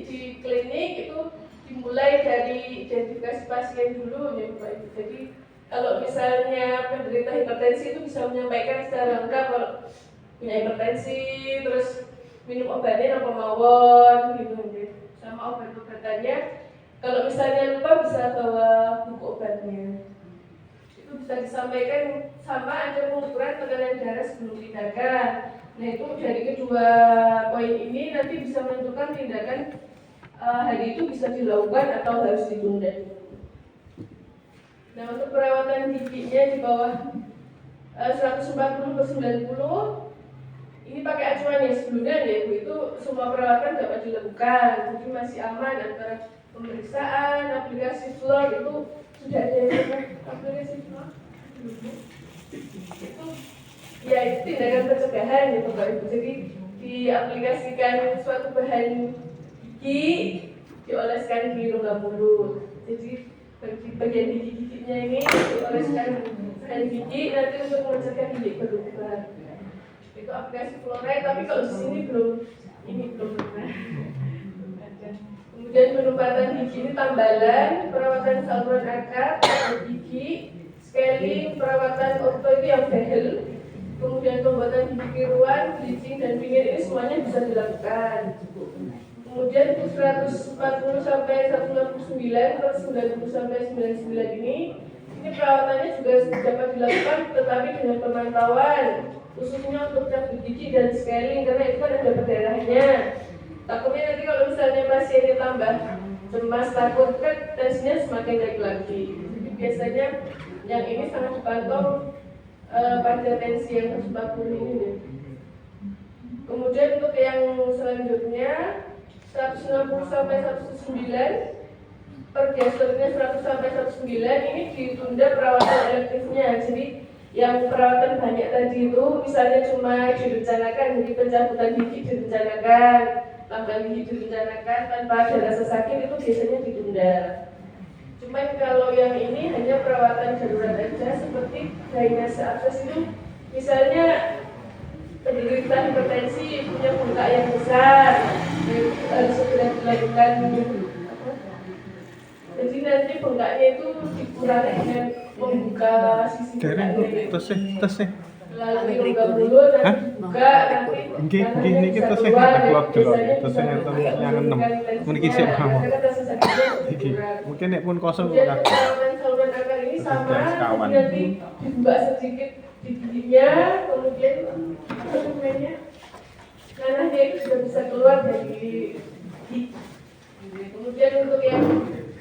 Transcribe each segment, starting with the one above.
di klinik itu dimulai dari identifikasi pasien dulu ya Bapak Ibu. Jadi kalau misalnya penderita hipertensi itu bisa menyampaikan secara lengkap kalau punya hipertensi, terus minum obatnya apa mawon gitu, sama obat-obatannya. Kalau misalnya lupa bisa bawa buku obatnya. Itu bisa disampaikan, sama ada pengukuran tekanan darah sebelum tindakan. Nah itu dari kedua poin ini nanti bisa menentukan tindakan hari itu bisa dilakukan atau harus ditunda. Nah untuk perawatan giginya di bawah 140/90 ini pakai acuan yang sebelumnya ya Bu, itu semua perawatan dapat dilakukan, jadi masih aman antara pemeriksaan, aplikasi floor itu sudah ada yang aplikasi floor itu ya itu tindakan pencegahan ya Bapak Ibu. Jadi diaplikasikan suatu bahan gigi dioleskan di rongga mulut. Jadi bagian gigi-giginya ini dioleskan bahan gigi nanti untuk mencegah gigi berlubang. Itu aplikasi fluoride, tapi kalau di sini belum pernah. Kemudian penempatan gigi ini tambalan, perawatan saluran akar, gigi, scaling, perawatan orto itu yang behel, kemudian pembuatan gigi tiruan, bleaching dan pinggir ini semuanya bisa dilakukan. Kemudian 140 sampai 169 atau 90 sampai 99 ini perawatannya juga dapat dilakukan tetapi dengan pemantauan, khususnya untuk cabut gigi dan scaling karena itu kan ada perdarahannya. Takutnya nanti kalau misalnya pasiennya tambah cemas, takut kan tensinya semakin naik lagi. Jadi biasanya yang ini sangat dipantau pada tensi yang 140 ini deh. Kemudian untuk yang selanjutnya 160 sampai 109 per gesturnya 100 sampai 109 ini ditunda perawatan elektifnya. Jadi yang perawatan banyak tadi itu misalnya cuma direncanakan, jadi pencabutan gigi direncanakan, tambahan gigi direncanakan tanpa ada rasa sakit itu biasanya ditunda. Cuman kalau yang ini hanya perawatan darurat aja seperti drainase abses itu misalnya penderita hipertensi punya bengkak yang besar harus segera dilakukan. Jadi nanti bengkaknya itu dikurangi dengan membuka sisi bengkaknya. Tesnya. Melalui rongga mulut nanti dibuka nanti. Gini kita sih ada keluar dulu. Tesnya yang 6. Mungkin sih mau. Mungkin nek pun kosong lah. Saluran akar ini sama. Nanti dibuka sedikit di giginya, kemudian nanahnya itu sudah bisa keluar dari gigi. Kemudian untuk yang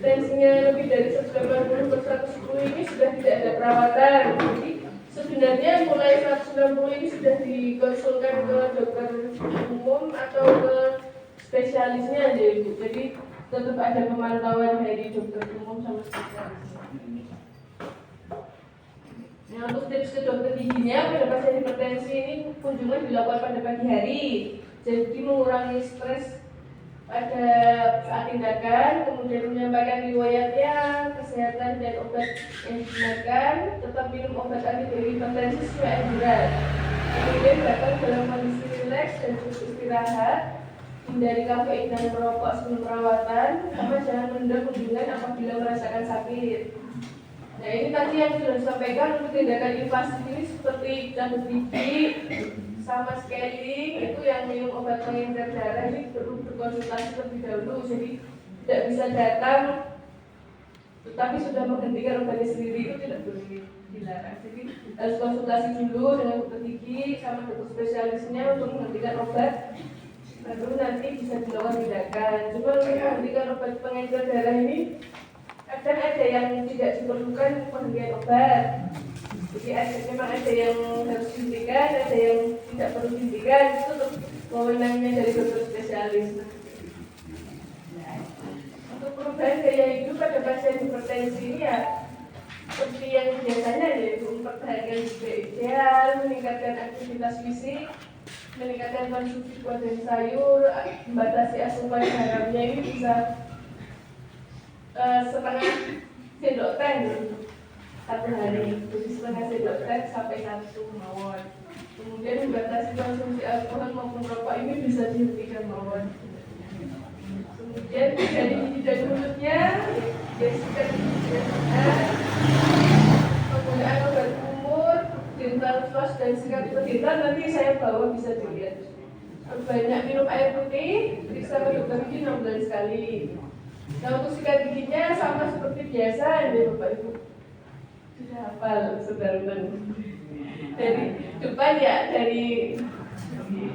tensinya lebih dari 180/110 ini sudah tidak ada perawatan. Jadi sebenarnya mulai 160 ini sudah dikonsulkan ke dokter umum atau ke spesialisnya aja Ibu. Jadi tetap ada pemantauan dari dokter umum sama spesialis. Nah, untuk tips ke dokter giginya pada pasien hipertensi ini kunjungan dilakukan pada pagi hari, jadi mengurangi stres pada saat tindakan, kemudian menyampaikan riwayatnya, kesehatan dan obat yang digunakan, tetap minum obat antihipertensi sesuai anjuran. Kemudian datang dalam kondisi rileks dan cukup istirahat, hindari kafein dan merokok sebelum perawatan, sama jangan menunda kunjungan apabila merasakan sakit. Nah ini tadi yang sudah disampaikan untuk tindakan invasif ini seperti cabut gigi sama scaling itu yang minum obat pengencer darah ini perlu berkonsultasi terlebih dahulu, jadi tidak bisa datang tetapi sudah menghentikan obatnya sendiri itu tidak boleh dilarang. Jadi harus konsultasi dulu dengan dokter gigi sama dokter spesialisnya untuk menghentikan obat, baru nanti bisa dilakukan tindakan. Cuma untuk menghentikan obat pengencer darah ini kadang ada yang tidak diperlukan penghentian obat. Jadi memang ada yang harus dihentikan, ada yang tidak perlu dihentikan, itu wewenangnya dari dokter spesialis. Untuk perubahan gaya hidup pada pasien hipertensi ini ya seperti yang biasanya yaitu mempertahankan hidup ideal, meningkatkan aktivitas fisik, meningkatkan konsumsi buah dan sayur, membatasi asupan garamnya ini bisa setengah sendok teh satu hari, jadi setengah sendok teh sampai 1 mawon. Kemudian membatasi konsumsi alkohol maupun rokok ini bisa dihentikan mawon. Kemudian dari gigi dan mulutnya bersihkan gigi dengan benar. Penggunaan obat kumur, dental floss dan sikat dental nanti saya bawa bisa dilihat. Banyak minum air putih, periksa ke dokter gigi 6 bulan sekali. Nah untuk sikat giginya sama seperti biasa ya Bapak Ibu. Sudah hafal saudara dari depan ya, dari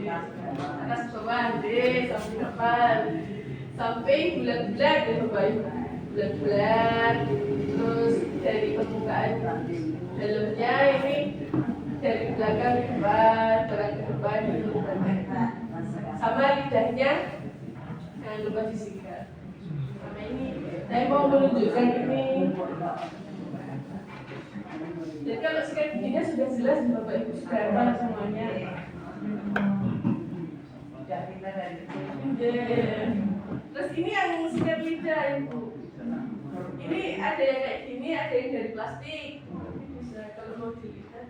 atas ke bawah deh, sampai depan, sampai bulat-bulat ya Bapak Ibu, bulat-bulat. Terus dari permukaan dalamnya ini dari belakang ke depan, belakang ke depan itu sama lidahnya, jangan lupa disikat. Sama ini, saya mau menunjukkan ini. Jadi kalau sikat giginya sudah jelas Bapak Ibu, sudah hafal semuanya. Terus ini yang sikat lidah Ibu. Ini ada yang kayak gini, ada yang dari plastik. Bisa kalau mau dilihat.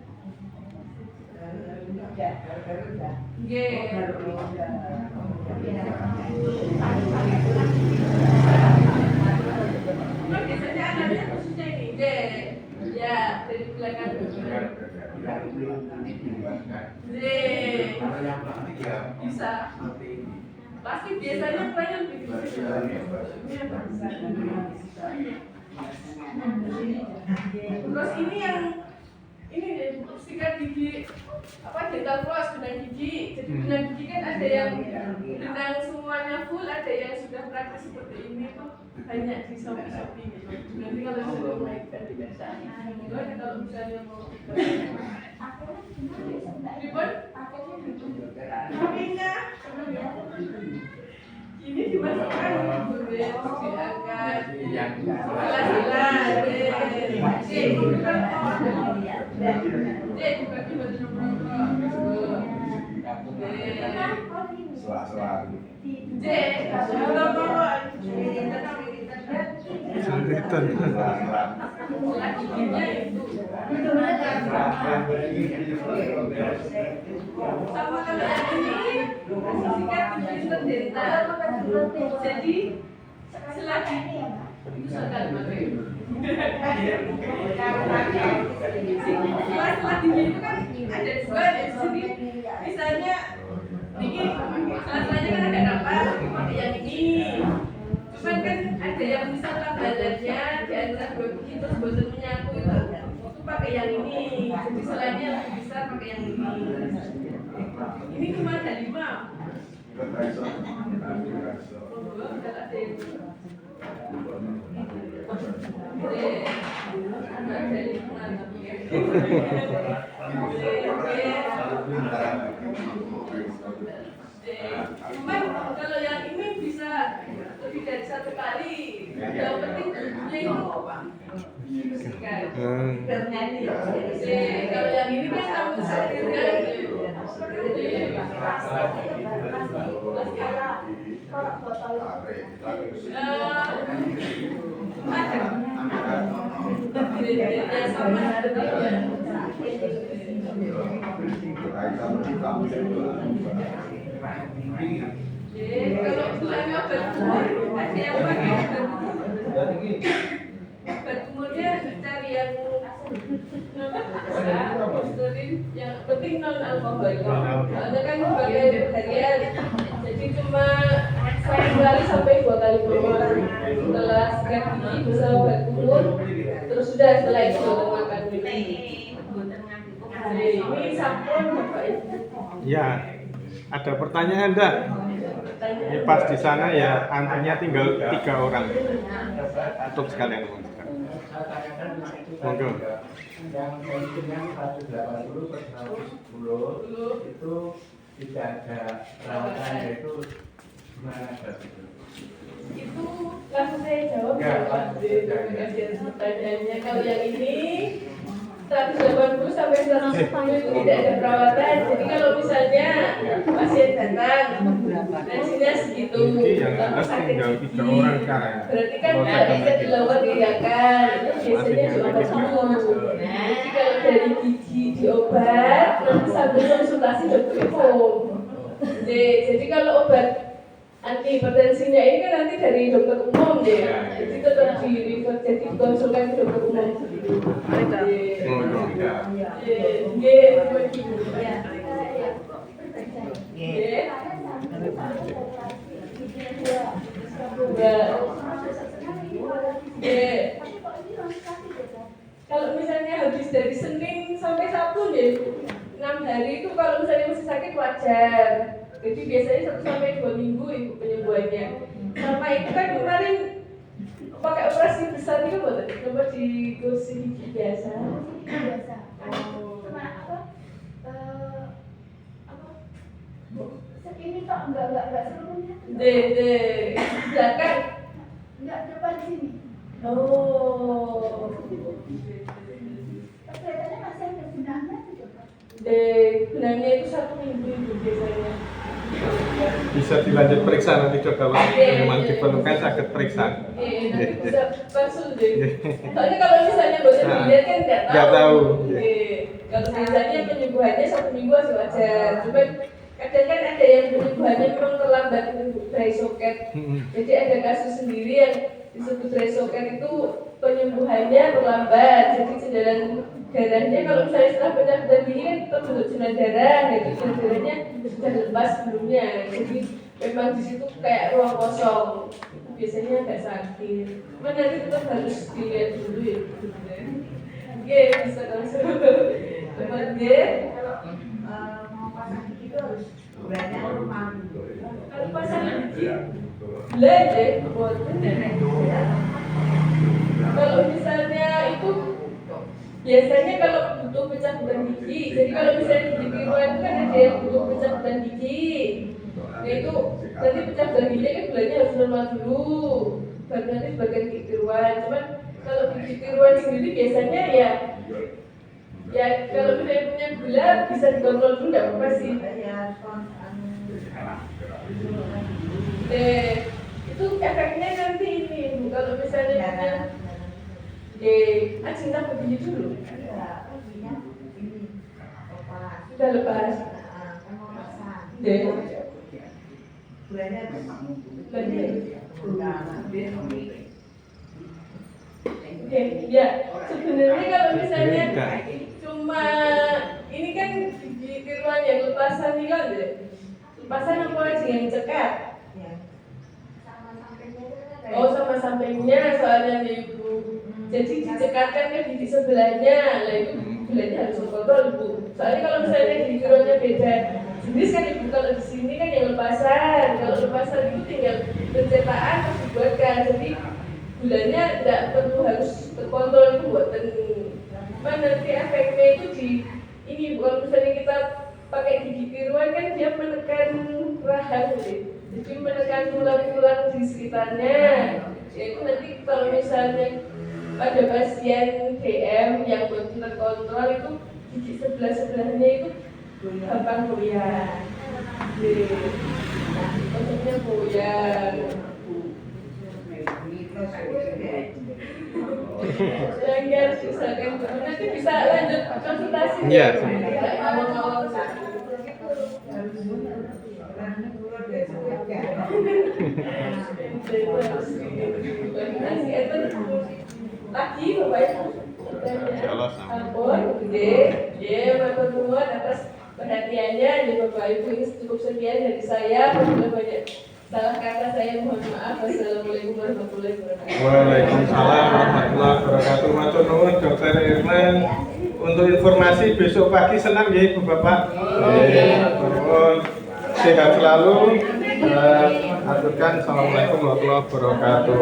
Biasanya anaknya khususnya ini, ya dari belakang. Bisa. Plastik biasanya banyak begitu. Terus ini yang ini deh, sikat gigi apa dental floss, benang gigi. Jadi benang gigi kan ada yang benang semuanya full, ada yang sudah praktis seperti ini tuh banyak di Shopee gitu. Nanti kalau sudah naikkan di biasaan itu ada kalau misalnya mau ribet apinya ini dimasukkan diangkat sama kalau ini sikat gigi dental. Jadi selagi itu sekali pakai. Setelah gigi itu kan ada dua di sini. Misalnya ini selesainya kan ada apa? Pakai yang ini. Cuman kan ada yang misalkan badannya di antara dua gigi terus bosan menyatu itu pakai yang ini. Jadi selainnya lebih besar pakai yang ini. Ini cuma ada 5. Cuman kalau yang ini bisa lebih dari 1 kali. Yang penting tujuannya itu kalau yang ini kan kamu sendiri. Kalau misalnya ada yang pakai obat kumurnya cari yang yang penting non alkohol. Soalnya kan sebagai harian, jadi cuma 1 kali sampai 2 kali per setelah sikat gigi bisa obat kumur, terus sudah setelah itu baru makan minum. Ini sampun Bapak Ibu. Ya, ada pertanyaan enggak? Ini pas di sana ya antrinya tinggal 3 orang. Tutup sekalian mengucapkan. Monggo. Yang pensiunnya 180 per 110 itu tidak ada perawatan, yaitu gimana itu? Itu langsung saya jawab ya Pak. Pertanyaannya kalau yang ini 180 sampai 110 itu tidak ada perawatan. Jadi kalau misalnya pasien datang, tensinya segitu, Yang tinggal 3 orang sekarang. berarti kan tidak bisa dilakukan tindakan. Itu biasanya diobat dulu. Jadi kalau dari gigi diobat, nanti sambil konsultasi dokter umum. Jadi kalau obat anti hipertensinya ini kan nanti dari dokter umum ya, jadi tetap di refer, jadi konsultasi dokter umum. Kalau misalnya habis dari Senin sampai Sabtu deh, 6 hari itu kalau misalnya masih sakit wajar. Jadi biasanya 1 sampai 2 minggu itu penyembuhannya. Sama itu kan kemarin pakai operasi besar itu buat coba di kursi gigi biasa. Biasa. Cuma apa? Segini kok enggak seluruhnya. Deh, belakang. Enggak depan sini. Oh. Kelihatannya masih ada benangnya gitu. Benangnya itu 1 minggu itu biasanya. Bisa dilanjut periksa nanti dok kalau memang diperlukan sakit periksa. Nanti bisa langsung deh. Soalnya kalau misalnya bosan dilihat kan nggak tahu. Kalau misalnya penyembuhannya 1 minggu masih wajar. Cuman kadang kan ada yang penyembuhannya memang terlambat itu dry socket. Jadi ada kasus sendiri yang disebut dry socket itu penyembuhannya terlambat. Jadi jalan darahnya kalau misalnya setelah pencabutan gigi kan tetap bentuk jalan darah, jadi jalan darahnya sudah lepas sebelumnya. Jadi memang di situ kayak ruang kosong. Biasanya agak sakit. Cuman nanti tetap harus dilihat dulu ya. Oke, bisa langsung. Teman G. Mau pasang gigi itu harus bulannya rumah. Kalau pasang gigi, bulan deh, buat kalau misalnya itu biasanya kalau butuh pencabutan gigi, jadi kalau misalnya gigi tiruan itu kan ada yang butuh pencabutan gigi. Nah itu nanti pencabutan gigi kan bulannya harus normal dulu, baru nanti sebagian gigi tiruan. Cuman kalau gigi tiruan sendiri biasanya ya kalau misalnya punya gula bisa dikontrol dulu, nggak apa-apa sih. Itu efeknya nanti ini Bu, kalau misalnya punya cinta begini dulu. Sudah lepas. Ya, sebenarnya kalau misalnya cuma ini kan gigi tiruan yang lepasan ini kan lepasan apa aja yang cekat? Oh sama sampingnya soalnya nih Ibu. Jadi dicekatkan ke gigi sebelahnya, lah itu sebelahnya harus dikontrol Ibu. Soalnya kalau misalnya gigi tiruannya beda jenis kan Ibu, kalau di sini kan yang lepasan, kalau lepasan itu tinggal pencetakan terus dibuatkan. Jadi bulannya tidak perlu harus terkontrol itu buatan. Cuman nanti efeknya itu di ini kalau misalnya kita pakai gigi tiruan kan dia menekan rahang gitu. Jadi menekan tulang-tulang di sekitarnya. Yaitu nanti kalau misalnya pada pasien DM yang belum terkontrol itu gigi sebelah-sebelahnya itu gampang goyang. Maksudnya goyang. Langgar misalkan nanti bisa lanjut konsultasi. Iya. Awal-awal lagi Bapak Ibu. Insyaallah sama. Ampun, matur nuwun atas perhatiannya. Jadi Bapak Ibu ini cukup sekian dari saya. Apabila banyak salah kata saya mohon maaf. Wassalamualaikum warahmatullahi wabarakatuh. Waalaikumsalam warahmatullahi wabarakatuh. Matur nuwun Dokter Irman. Untuk informasi besok pagi senam ya Ibu Bapak. Matur nuwun. Sehat selalu. Aturkan assalamualaikum warahmatullahi wabarakatuh.